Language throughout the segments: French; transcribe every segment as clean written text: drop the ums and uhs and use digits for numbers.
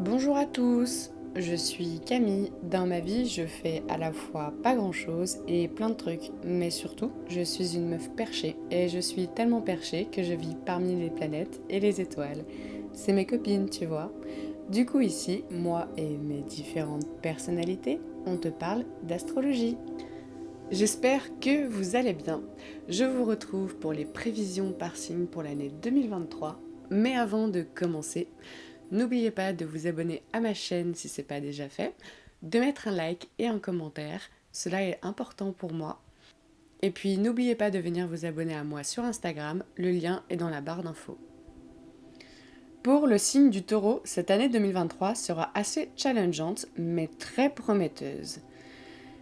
Bonjour à tous, je suis Camille. Dans ma vie, je fais à la fois pas grand-chose et plein de trucs, mais surtout, je suis une meuf perchée et je suis tellement perchée que je vis parmi les planètes et les étoiles. C'est mes copines, tu vois. Du coup ici, moi et mes différentes personnalités, on te parle d'astrologie. J'espère que vous allez bien. Je vous retrouve pour les prévisions par signe pour l'année 2023. Mais avant de commencer, n'oubliez pas de vous abonner à ma chaîne si ce n'est pas déjà fait, de mettre un like et un commentaire, cela est important pour moi. Et puis n'oubliez pas de venir vous abonner à moi sur Instagram, le lien est dans la barre d'infos. Pour le signe du taureau, cette année 2023 sera assez challengeante mais très prometteuse.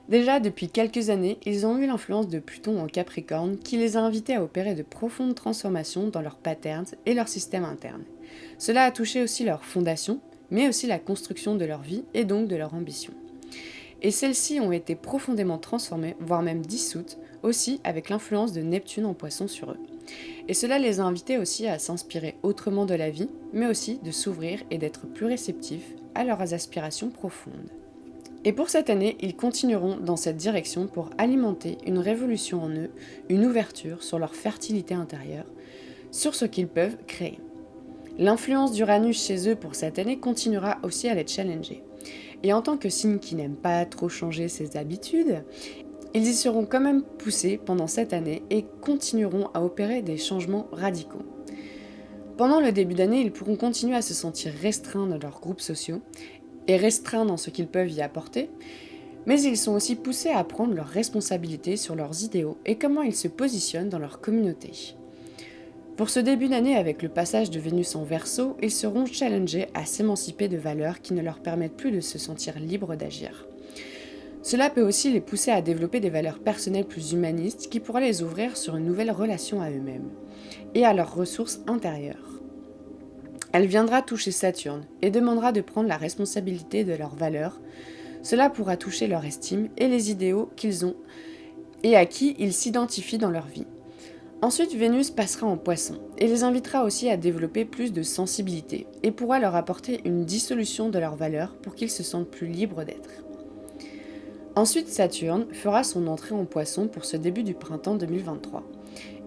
Déjà, depuis quelques années, ils ont eu l'influence de Pluton en Capricorne qui les a invités à opérer de profondes transformations dans leurs patterns et leur système interne. Cela a touché aussi leur fondation, mais aussi la construction de leur vie et donc de leur ambition. Et celles-ci ont été profondément transformées, voire même dissoutes, aussi avec l'influence de Neptune en Poisson sur eux. Et cela les a invités aussi à s'inspirer autrement de la vie, mais aussi de s'ouvrir et d'être plus réceptifs à leurs aspirations profondes. Et pour cette année, ils continueront dans cette direction pour alimenter une révolution en eux, une ouverture sur leur fertilité intérieure, sur ce qu'ils peuvent créer. L'influence d'Uranus chez eux pour cette année continuera aussi à les challenger. Et en tant que signe qui n'aime pas trop changer ses habitudes, ils y seront quand même poussés pendant cette année et continueront à opérer des changements radicaux. Pendant le début d'année, ils pourront continuer à se sentir restreints dans leurs groupes sociaux et restreints dans ce qu'ils peuvent y apporter, mais ils sont aussi poussés à prendre leurs responsabilités sur leurs idéaux et comment ils se positionnent dans leur communauté. Pour ce début d'année, avec le passage de Vénus en Verseau, ils seront challengés à s'émanciper de valeurs qui ne leur permettent plus de se sentir libres d'agir. Cela peut aussi les pousser à développer des valeurs personnelles plus humanistes qui pourraient les ouvrir sur une nouvelle relation à eux-mêmes et à leurs ressources intérieures. Elle viendra toucher Saturne et demandera de prendre la responsabilité de leurs valeurs. Cela pourra toucher leur estime et les idéaux qu'ils ont et à qui ils s'identifient dans leur vie. Ensuite, Vénus passera en Poisson et les invitera aussi à développer plus de sensibilité et pourra leur apporter une dissolution de leurs valeurs pour qu'ils se sentent plus libres d'être. Ensuite, Saturne fera son entrée en Poisson pour ce début du printemps 2023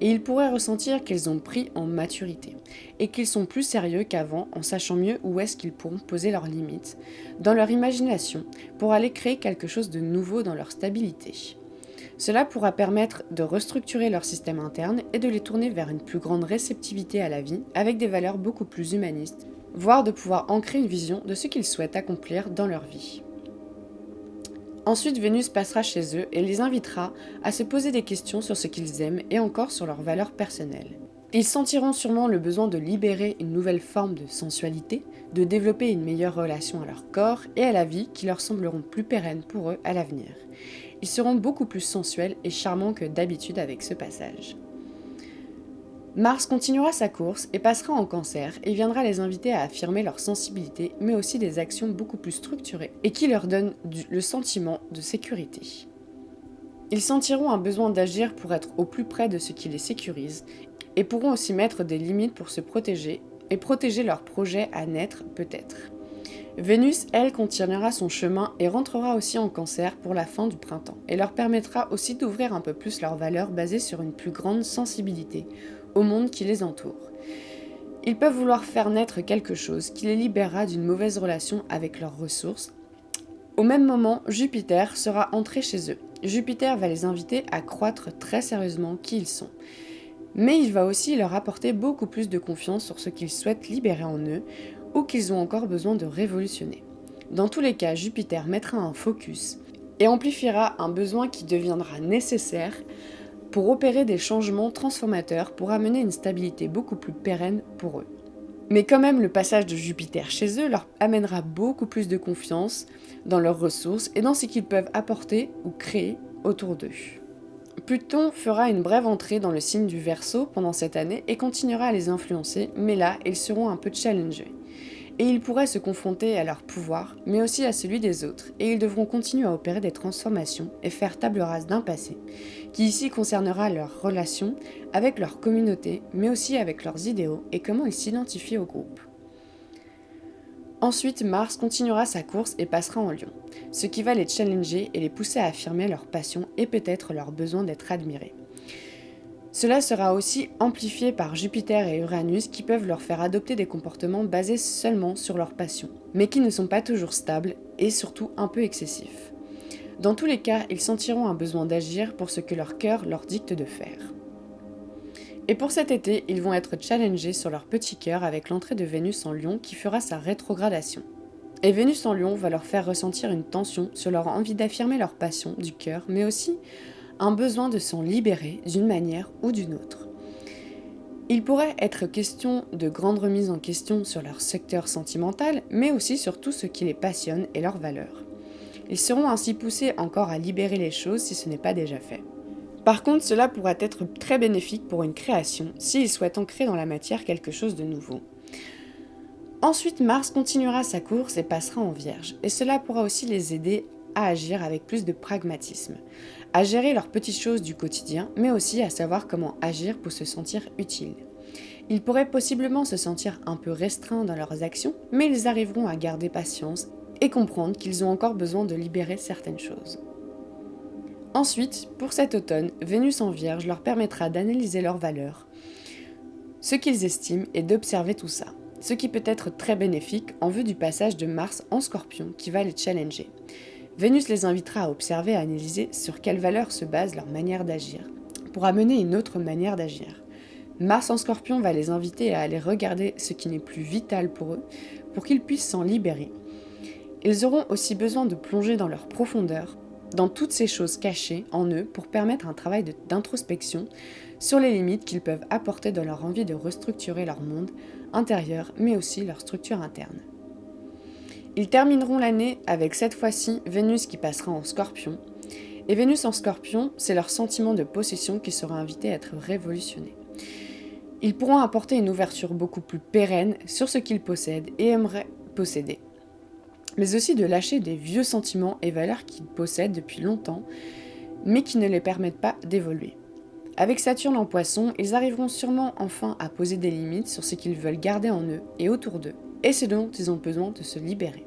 et ils pourraient ressentir qu'ils ont pris en maturité et qu'ils sont plus sérieux qu'avant en sachant mieux où est-ce qu'ils pourront poser leurs limites dans leur imagination pour aller créer quelque chose de nouveau dans leur stabilité. Cela pourra permettre de restructurer leur système interne et de les tourner vers une plus grande réceptivité à la vie avec des valeurs beaucoup plus humanistes, voire de pouvoir ancrer une vision de ce qu'ils souhaitent accomplir dans leur vie. Ensuite, Vénus passera chez eux et les invitera à se poser des questions sur ce qu'ils aiment et encore sur leurs valeurs personnelles. Ils sentiront sûrement le besoin de libérer une nouvelle forme de sensualité, de développer une meilleure relation à leur corps et à la vie qui leur sembleront plus pérennes pour eux à l'avenir. Ils seront beaucoup plus sensuels et charmants que d'habitude avec ce passage. Mars continuera sa course et passera en Cancer et viendra les inviter à affirmer leur sensibilité mais aussi des actions beaucoup plus structurées et qui leur donnent le sentiment de sécurité. Ils sentiront un besoin d'agir pour être au plus près de ce qui les sécurise et pourront aussi mettre des limites pour se protéger et protéger leurs projets à naître peut-être. Vénus, elle, continuera son chemin et rentrera aussi en Cancer pour la fin du printemps et leur permettra aussi d'ouvrir un peu plus leurs valeurs basées sur une plus grande sensibilité au monde qui les entoure. Ils peuvent vouloir faire naître quelque chose qui les libérera d'une mauvaise relation avec leurs ressources. Au même moment, Jupiter sera entré chez eux. Jupiter va les inviter à croître très sérieusement qui ils sont. Mais il va aussi leur apporter beaucoup plus de confiance sur ce qu'ils souhaitent libérer en eux ou qu'ils ont encore besoin de révolutionner. Dans tous les cas, Jupiter mettra un focus et amplifiera un besoin qui deviendra nécessaire pour opérer des changements transformateurs pour amener une stabilité beaucoup plus pérenne pour eux. Mais quand même, le passage de Jupiter chez eux leur amènera beaucoup plus de confiance dans leurs ressources et dans ce qu'ils peuvent apporter ou créer autour d'eux. Pluton fera une brève entrée dans le signe du Verseau pendant cette année et continuera à les influencer, mais là, ils seront un peu challengés. Et ils pourraient se confronter à leur pouvoir, mais aussi à celui des autres, et ils devront continuer à opérer des transformations et faire table rase d'un passé, qui ici concernera leurs relations avec leur communauté, mais aussi avec leurs idéaux et comment ils s'identifient au groupe. Ensuite, Mars continuera sa course et passera en Lion, ce qui va les challenger et les pousser à affirmer leur passion et peut-être leur besoin d'être admirés. Cela sera aussi amplifié par Jupiter et Uranus qui peuvent leur faire adopter des comportements basés seulement sur leur passion, mais qui ne sont pas toujours stables et surtout un peu excessifs. Dans tous les cas, ils sentiront un besoin d'agir pour ce que leur cœur leur dicte de faire. Et pour cet été, ils vont être challengés sur leur petit cœur avec l'entrée de Vénus en Lion qui fera sa rétrogradation. Et Vénus en Lion va leur faire ressentir une tension sur leur envie d'affirmer leur passion du cœur, mais aussi un besoin de s'en libérer d'une manière ou d'une autre. Il pourrait être question de grandes remises en question sur leur secteur sentimental, mais aussi sur tout ce qui les passionne et leurs valeurs. Ils seront ainsi poussés encore à libérer les choses si ce n'est pas déjà fait. Par contre, cela pourrait être très bénéfique pour une création s'ils souhaitent ancrer dans la matière quelque chose de nouveau. Ensuite, Mars continuera sa course et passera en Vierge, et cela pourra aussi les aider à agir avec plus de pragmatisme, à gérer leurs petites choses du quotidien, mais aussi à savoir comment agir pour se sentir utile. Ils pourraient possiblement se sentir un peu restreints dans leurs actions, mais ils arriveront à garder patience et comprendre qu'ils ont encore besoin de libérer certaines choses. Ensuite, pour cet automne, Vénus en Vierge leur permettra d'analyser leurs valeurs, ce qu'ils estiment et d'observer tout ça, ce qui peut être très bénéfique en vue du passage de Mars en Scorpion qui va les challenger. Vénus les invitera à observer et à analyser sur quelles valeurs se base leur manière d'agir, pour amener une autre manière d'agir. Mars en Scorpion va les inviter à aller regarder ce qui n'est plus vital pour eux, pour qu'ils puissent s'en libérer. Ils auront aussi besoin de plonger dans leur profondeur, dans toutes ces choses cachées en eux pour permettre un travail d'introspection sur les limites qu'ils peuvent apporter dans leur envie de restructurer leur monde intérieur, mais aussi leur structure interne. Ils termineront l'année avec cette fois-ci Vénus qui passera en Scorpion. Et Vénus en Scorpion, c'est leur sentiment de possession qui sera invité à être révolutionné. Ils pourront apporter une ouverture beaucoup plus pérenne sur ce qu'ils possèdent et aimeraient posséder, mais aussi de lâcher des vieux sentiments et valeurs qu'ils possèdent depuis longtemps, mais qui ne les permettent pas d'évoluer. Avec Saturne en Poisson, ils arriveront sûrement enfin à poser des limites sur ce qu'ils veulent garder en eux et autour d'eux, et ce dont ils ont besoin de se libérer.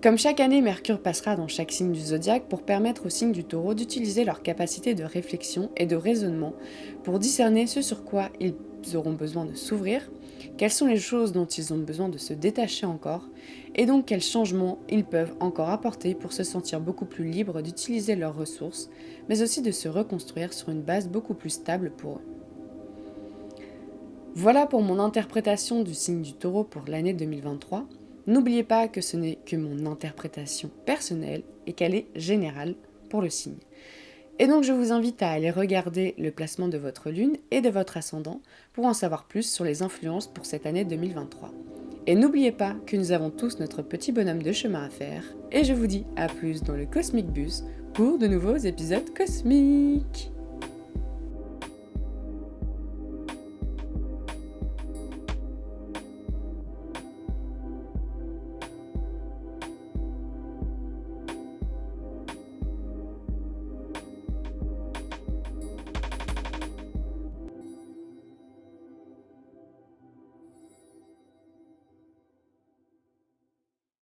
Comme chaque année, Mercure passera dans chaque signe du zodiaque pour permettre aux signes du Taureau d'utiliser leur capacité de réflexion et de raisonnement pour discerner ce sur quoi ils auront besoin de s'ouvrir, quelles sont les choses dont ils ont besoin de se détacher encore, et donc quels changements ils peuvent encore apporter pour se sentir beaucoup plus libres d'utiliser leurs ressources, mais aussi de se reconstruire sur une base beaucoup plus stable pour eux. Voilà pour mon interprétation du signe du Taureau pour l'année 2023. N'oubliez pas que ce n'est que mon interprétation personnelle et qu'elle est générale pour le signe. Et donc je vous invite à aller regarder le placement de votre lune et de votre ascendant pour en savoir plus sur les influences pour cette année 2023. Et n'oubliez pas que nous avons tous notre petit bonhomme de chemin à faire, et je vous dis à plus dans le Cosmic Bus pour de nouveaux épisodes cosmiques.